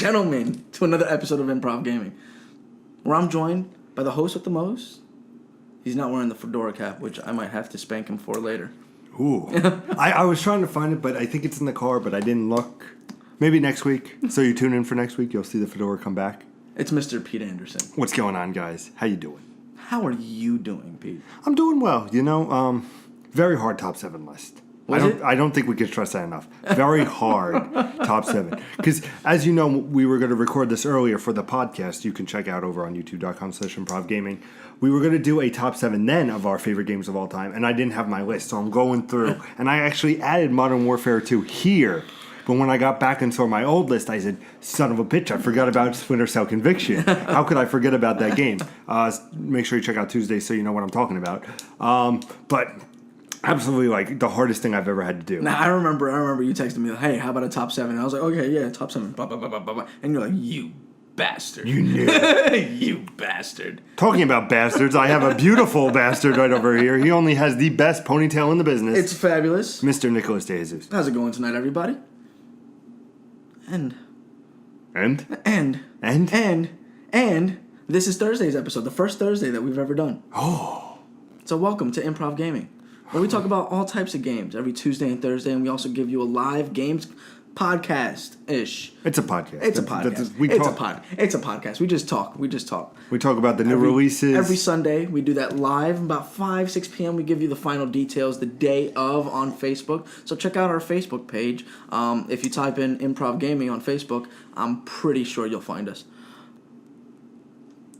gentlemen, to another episode of Improv Gaming, where I'm joined by the host with the most. He's not wearing the fedora cap, which I might have to spank him for later. Ooh. I was trying to find it, but I think it's in the car, but I didn't look. Maybe next week. So you tune in for next week, you'll see the fedora come back. It's Mr. Pete Anderson. What's going on, guys? How you doing? How are you doing, Pete? I'm doing well. You know, very hard top 7 list. I don't think we can stress that enough. Very hard top 7. Because, as you know, we were going to record this earlier for the podcast. You can check out over on youtube.com/improvgaming. We were going to do a top 7 then of our favorite games of all time, and I didn't have my list, so I'm going through. And I actually added Modern Warfare 2 here. But when I got back and saw my old list, I said, son of a bitch, I forgot about Splinter Cell Conviction. How could I forget about that game? Make sure you check out Tuesday so you know what I'm talking about. But absolutely, like, the hardest thing I've ever had to do. Now, I remember you texted me, like, hey, how about a top 7? And I was like, okay, yeah, top 7. Blah, blah, blah, blah, blah. And you're like, you bastard. You knew. You bastard. Talking about bastards, I have a beautiful bastard right over here. He only has the best ponytail in the business. It's fabulous. Mr. Nicholas De Jesus. How's it going tonight, everybody? And this is Thursday's episode, the first Thursday that we've ever done. Oh. So welcome to Improv Gaming, where we talk about all types of games every Tuesday and Thursday, and we also give you a live games podcast-ish. It's a podcast. It's a podcast. It's a podcast. We just talk. We talk about the new releases. Every Sunday, we do that live. About 5, 6 p.m., we give you the final details the day of on Facebook. So check out our Facebook page. If you type in Improv Gaming on Facebook, I'm pretty sure you'll find us.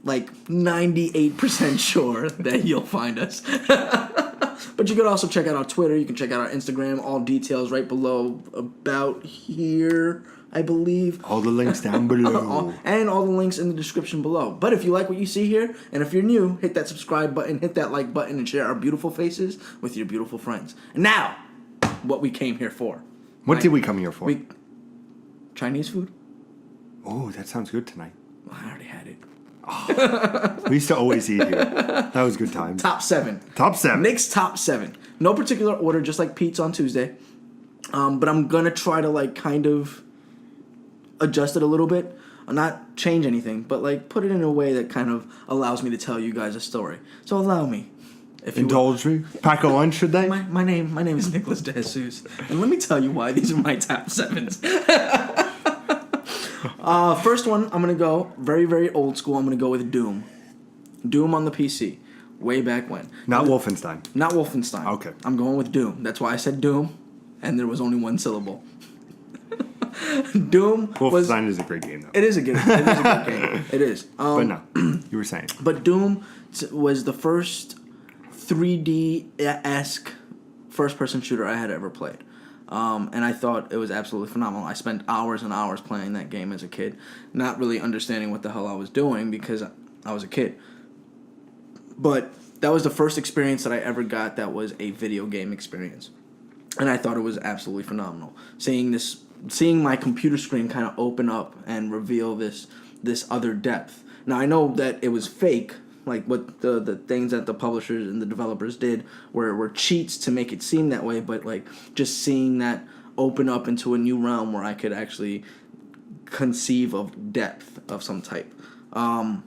Like 98% sure that you'll find us. But you can also check out our Twitter. You can check out our Instagram. All details right below, about here, I believe. All the links down below. And all the links in the description below. But if you like what you see here, and if you're new, hit that subscribe button, hit that like button, and share our beautiful faces with your beautiful friends. And now, what we came here for. What did we come here for? Chinese food. Oh, that sounds good tonight. Well, I already had it. Oh, we used to always eat here. That was good times. Top 7. Top 7. Nick's top 7. No particular order, just like Pete's on Tuesday. But I'm going to try to, like, kind of adjust it a little bit. Not change anything, but, like, put it in a way that kind of allows me to tell you guys a story. So allow me. If you indulge me. Pack a lunch, should they? My name is Nicholas De Jesus. And let me tell you why these are my top 7s. First one, I'm going to go very, very old school. I'm going to go with Doom. Doom on the PC. Way back when. Not Wolfenstein. Not Wolfenstein. Okay. I'm going with Doom. That's why I said Doom, and there was only one syllable. Wolfenstein is a great game, though. It is a good game. It is. But no, you were saying. But Doom was the first 3D-esque first-person shooter I had ever played. And I thought it was absolutely phenomenal. I spent hours and hours playing that game as a kid, not really understanding what the hell I was doing because I was a kid. But that was the first experience that I ever got that was a video game experience. And I thought it was absolutely phenomenal. Seeing my computer screen kind of open up and reveal this other depth. Now, I know that it was fake, like what the things that the publishers and the developers did were cheats to make it seem that way, but like just seeing that open up into a new realm where I could actually conceive of depth of some type. Now,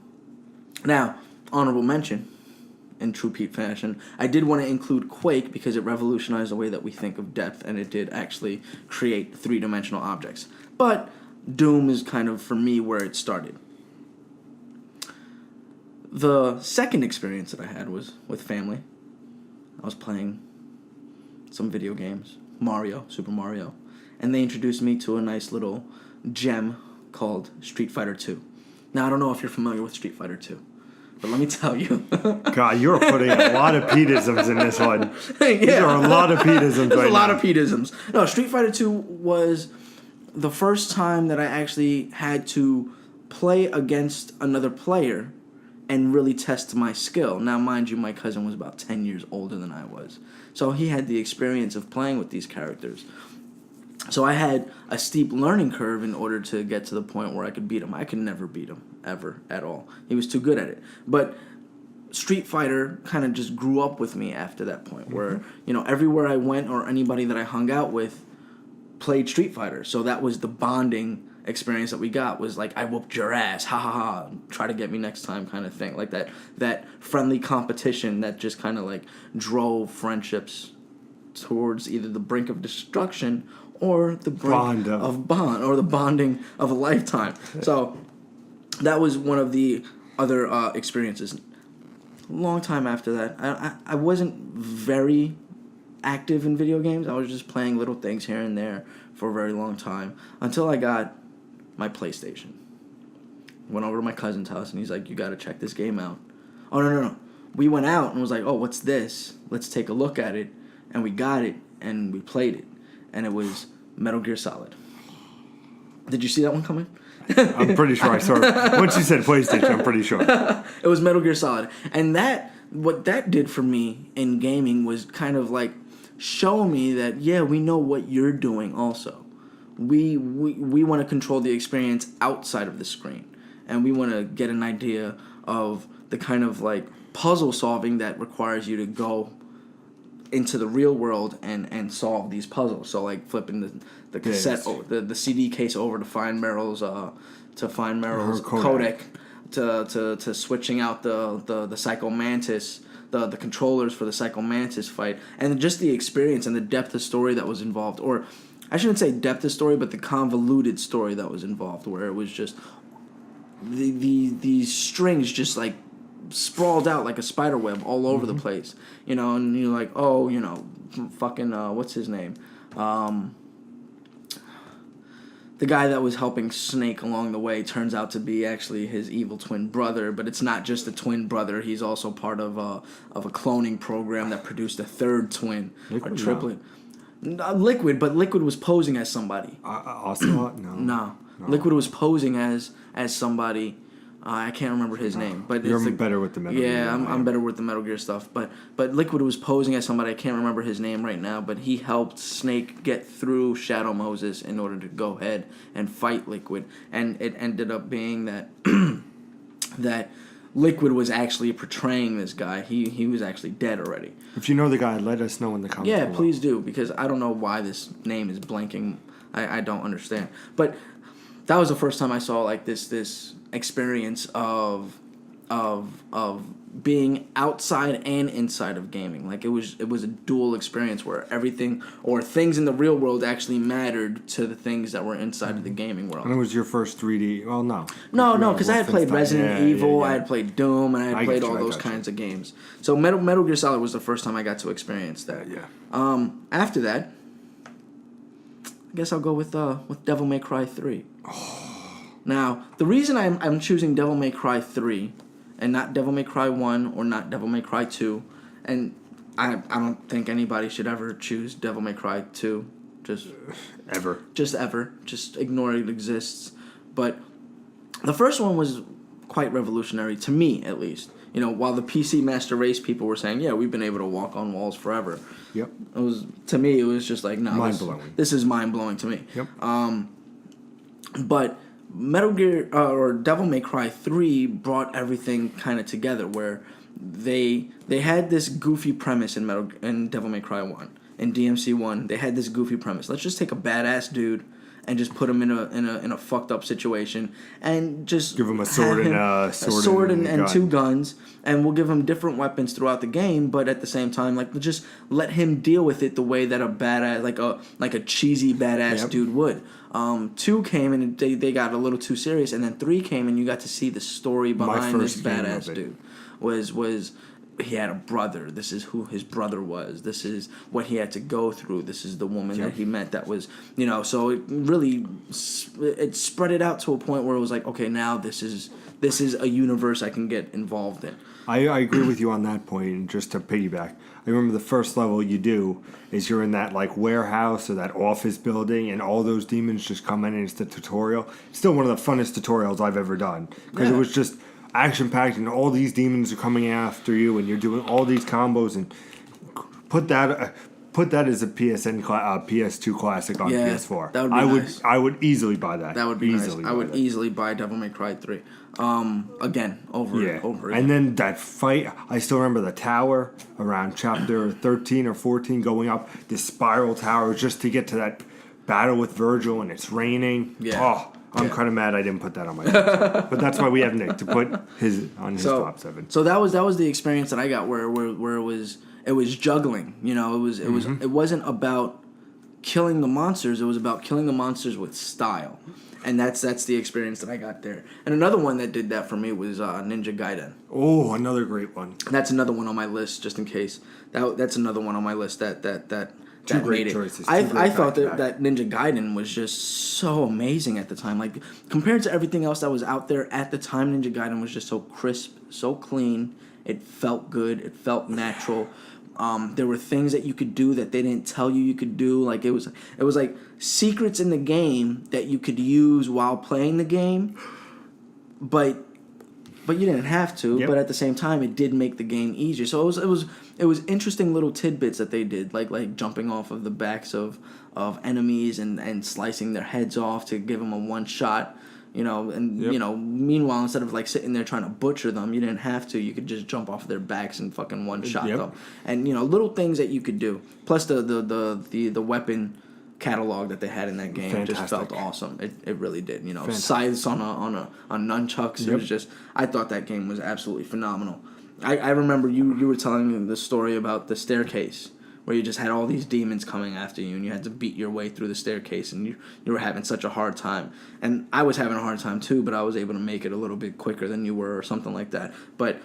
honorable mention, in true Pete fashion, I did want to include Quake because it revolutionized the way that we think of depth, and it did actually create three-dimensional objects. But Doom is kind of, for me, where it started. The second experience that I had was with family. I was playing some video games, Super Mario, and they introduced me to a nice little gem called Street Fighter 2. Now, I don't know if you're familiar with Street Fighter 2, but let me tell you. God, you're putting a lot of Peteisms in this one. Yeah. These are a lot of Peteisms. There's a lot of Peteisms. No, Street Fighter 2 was the first time that I actually had to play against another player and really test my skill. Now, mind you, my cousin was about 10 years older than I was. So he had the experience of playing with these characters. So I had a steep learning curve in order to get to the point where I could beat him. I could never beat him, ever, at all. He was too good at it. But Street Fighter kind of just grew up with me after that point, where, everywhere I went or anybody that I hung out with played Street Fighter. So that was the bonding experience that we got was like, I whooped your ass, ha ha ha, try to get me next time kind of thing. Like that friendly competition that just kind of like drove friendships towards either the brink of destruction or the brink of the bonding of a lifetime. So that was one of the other experiences. Long time after that, I wasn't very active in video games. I was just playing little things here and there for a very long time until I got my PlayStation. Went over to my cousin's house and he's like, you got to check this game out. Oh, no. We went out and was like, oh, what's this? Let's take a look at it. And we got it and we played it. And it was Metal Gear Solid. Did you see that one coming? I'm pretty sure I saw it. Once you said PlayStation, I'm pretty sure. It was Metal Gear Solid. And what that did for me in gaming was kind of like show me that, yeah, we know what you're doing also. We want to control the experience outside of the screen. And we want to get an idea of the kind of like puzzle solving that requires you to go into the real world and solve these puzzles. So like flipping the cassette, the CD case over to find Meryl's codec, to switching out the Psycho Mantis, the controllers for the Psycho Mantis fight, and just the experience and the depth of story that was involved, or I shouldn't say depth of story, but the convoluted story that was involved, where it was just these strings just like sprawled out like a spider web all over the place, and you're like, oh, fucking what's his name, the guy that was helping Snake along the way turns out to be actually his evil twin brother, but it's not just a twin brother. He's also part of a cloning program that produced a third twin, or triplet. Liquid, but Liquid was posing as somebody. Ocelot? No. Liquid was posing as somebody. I can't remember his name, but you're better with the Metal Gear. Yeah, I'm better with the Metal Gear stuff. But Liquid was posing as somebody. I can't remember his name right now, but he helped Snake get through Shadow Moses in order to go ahead and fight Liquid, and it ended up being that that Liquid was actually portraying this guy. He was actually dead already. If you know the guy, let us know in the comments. Yeah, please do, because I don't know why this name is blanking. I don't understand. But that was the first time I saw like this experience of being outside and inside of gaming. Like it was a dual experience where everything or things in the real world actually mattered to the things that were inside of the gaming world. And it was your first 3D. Well, no, because I had played Resident Evil, I had played Doom, and I had played all those kinds of games. So Metal Gear Solid was the first time I got to experience that. Yeah. After that, I guess I'll go with Devil May Cry 3. Now, the reason I'm choosing Devil May Cry 3 and not Devil May Cry 1 or not Devil May Cry 2, and I don't think anybody should ever choose Devil May Cry 2. Just ever. Just ignore it exists. But the first one was quite revolutionary, to me at least. While the PC Master Race people were saying, yeah, we've been able to walk on walls forever. Yep. To me, it was just like, no, mind-blowing. This is mind-blowing to me. Yep. But Metal Gear or Devil May Cry 3 brought everything kind of together, where they had this goofy premise in Devil May Cry 1. In DMC 1, they had this goofy premise. Let's just take a badass dude and just put him in a fucked up situation and just give him a sword and two guns, and we'll give him different weapons throughout the game, but at the same time, like, just let him deal with it the way that a badass, like a cheesy badass dude would. 2 came and they got a little too serious, and then 3 came and you got to see the story behind this badass dude. Was he had a brother. This is who his brother was. This is what he had to go through. This is the woman that he met that was, so it really, it spread it out to a point where it was like, okay, now this is a universe I can get involved in. I agree with you on that point, and just to piggyback, I remember the first level you do is you're in that like warehouse or that office building, and all those demons just come in, and it's the tutorial. It's still one of the funnest tutorials I've ever done, because it was just action-packed, and all these demons are coming after you, and you're doing all these combos, and put that as a PS2 classic on PS4. That would be nice. I would easily buy that. That would be nice. I would easily buy Devil May Cry 3. Again, over again. And then that fight, I still remember the tower around chapter 13 or 14, going up this spiral tower just to get to that battle with Virgil, and it's raining. Yeah. Oh, I'm kind of mad I didn't put that on my list. But that's why we have Nick to put his on his top 7. So that was the experience that I got where it was juggling. You know, it wasn't about killing the monsters. It was about killing the monsters with style. And that's the experience that I got there. And another one that did that for me was Ninja Gaiden. Oh, another great one. That's another one on my list, just in case. That's another one on my list that Two great choices. I thought that Ninja Gaiden was just so amazing at the time. Like, compared to everything else that was out there at the time, Ninja Gaiden was just so crisp, so clean. It felt good. It felt natural. There were things that you could do that they didn't tell you could do. Like, it was like secrets in the game that you could use while playing the game, but you didn't have to. Yep. But at the same time, it did make the game easier. So it was interesting little tidbits that they did, like jumping off of the backs of enemies and slicing their heads off to give them a one shot. You know, and Yep. you know, meanwhile, instead of like sitting there trying to butcher them, you didn't have to. You could just jump off their backs and fucking one shot Yep. them. And you know, little things that you could do. Plus the weapon catalog that they had in that game just felt awesome. It really did. You know, scythes on nunchucks. Yep. It was just, I thought that game was absolutely phenomenal. I remember you were telling me the story about the staircase, where you just had all these demons coming after you, and you had to beat your way through the staircase, and you were having such a hard time. And I was having a hard time too, but I was able to make it a little bit quicker than you were, or something like that. But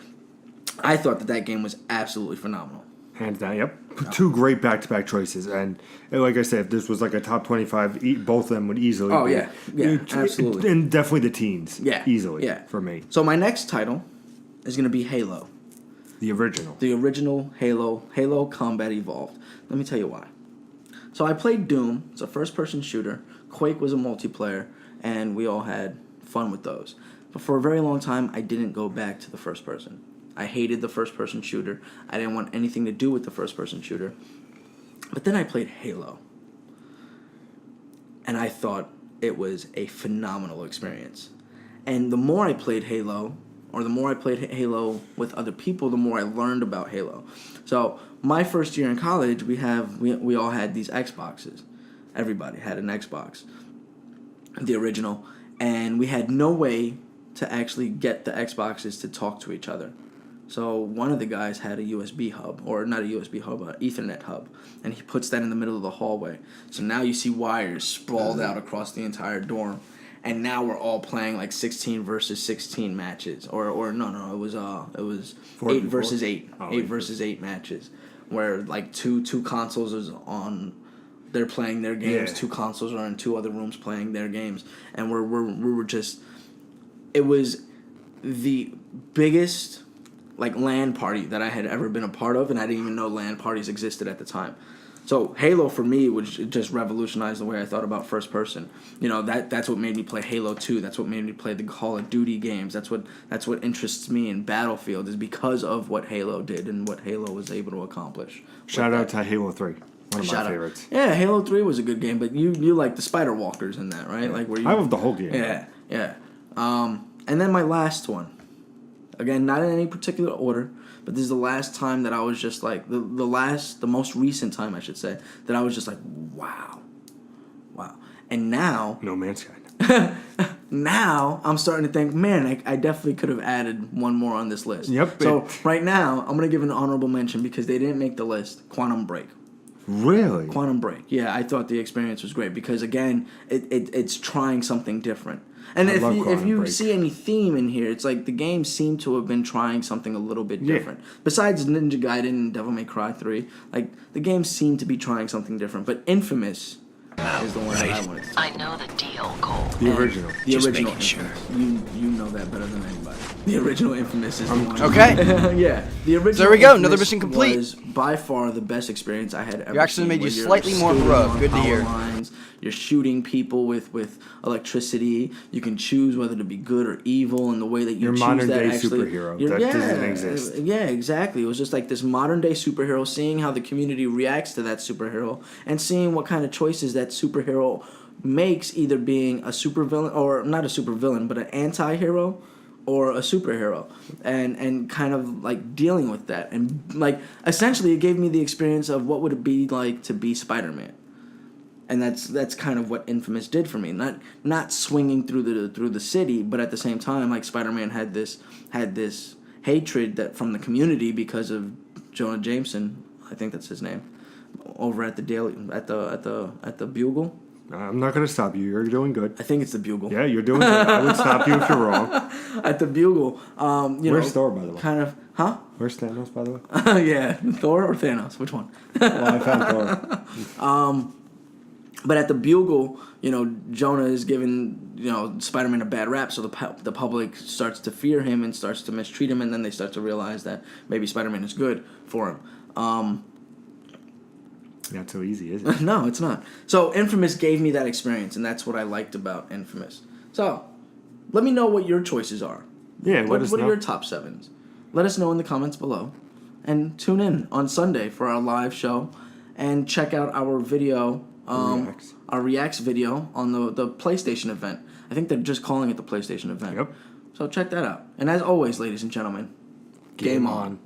I thought that game was absolutely phenomenal. Hands down, yep. 2 great back-to-back choices. And like I said, if this was like a top 25, both of them would easily be. Yeah, absolutely. And definitely the teens. Yeah. Easily, for me. So my next title is going to be Halo. The original. The original Halo Combat Evolved. Let me tell you why. So I played Doom. It's a first-person shooter. Quake was a multiplayer, and we all had fun with those. But for a very long time, I didn't go back to the first person. I hated the first-person shooter. I didn't want anything to do with the first-person shooter. But then I played Halo. And I thought it was a phenomenal experience. And the more I played Halo, or the more I played Halo with other people, the more I learned about Halo. So my first year in college, we all had these Xboxes. Everybody had an Xbox, the original, and we had no way to actually get the Xboxes to talk to each other. So one of the guys had a USB hub, or not a USB hub, an Ethernet hub, and he puts that in the middle of the hallway. So now you see wires sprawled out across the entire dorm. And now we're all playing like 16 versus 16 matches, or no, it was 8 versus 8, 8 versus 8 matches, where like two consoles is on, they're playing their games, 2 consoles are in 2 other rooms playing their games, and we were just, it was the biggest like LAN party that I had ever been a part of, and I didn't even know LAN parties existed at the time. So Halo for me would just revolutionize the way I thought about first person. You know, that's what made me play Halo 2. That's what made me play the Call of Duty games. That's what interests me in Battlefield, is because of what Halo did and what Halo was able to accomplish. Shout out to Halo 3. One of my favorites. Yeah, Halo 3 was a good game, but you like the Spider Walkers in that, right? Like where you, I love the whole game. Yeah. And then my last one. Again, not in any particular order, but this is the last time that I was just like, the most recent time, I should say, that I was just like, wow. And now... No Man's Sky. Now, I'm starting to think, man, I definitely could have added one more on this list. Yep. So, right now, I'm going to give an honorable mention because they didn't make the list. Quantum Break. Really? Quantum Break. Yeah, I thought the experience was great because, again, it's trying something different. And if you see any theme in here, it's like the game seemed to have been trying something a little bit different. Besides Ninja Gaiden and Devil May Cry 3, like the game seemed to be trying something different. But Infamous is the one that I wanted to see. I know the deal, Cole. The original. The Just original making sure. You know that better than anybody. The original Infamous is the one. Okay. Yeah. The original. So there we go. Another Infamous mission complete. Was by far the best experience I had ever You actually seen, made you where you're slightly more skating heroic. on Good to power hear. lines, you're shooting people with electricity. You can choose whether to be good or evil, and the way that you Your choose modern that day actually, superhero that doesn't exist. Yeah, exactly. It was just like this modern day superhero, seeing how the community reacts to that superhero, and seeing what kind of choices that superhero makes, either being a supervillain, or not a supervillain, but an anti-hero or a superhero, and kind of like dealing with that. And like essentially it gave me the experience of what would it be like to be Spider-Man. And that's kind of what Infamous did for me. Not swinging through the city, but at the same time, like Spider-Man had this hatred that from the community because of Jonah Jameson, I think that's his name, over at the Bugle. I'm not going to stop you. You're doing good. I think it's the Bugle. Yeah, you're doing good. I would stop you if you're wrong. At the Bugle. Where's Thor, by the way? Kind of, huh? Where's Thanos, by the way? Yeah, Thor or Thanos? Which one? Well, I found Thor. But at the Bugle, Jonah is giving, Spider-Man a bad rap, so the public starts to fear him and starts to mistreat him, and then they start to realize that maybe Spider-Man is good for him. Not so easy, is it? No, it's not. So Infamous gave me that experience, and that's what I liked about Infamous. So, let me know what your choices are. Yeah, What are your top 7s? Let us know in the comments below. And tune in on Sunday for our live show, and check out our video, our Reacts video on the PlayStation event. I think they're just calling it the PlayStation event. Yep. So check that out. And as always, ladies and gentlemen, game on.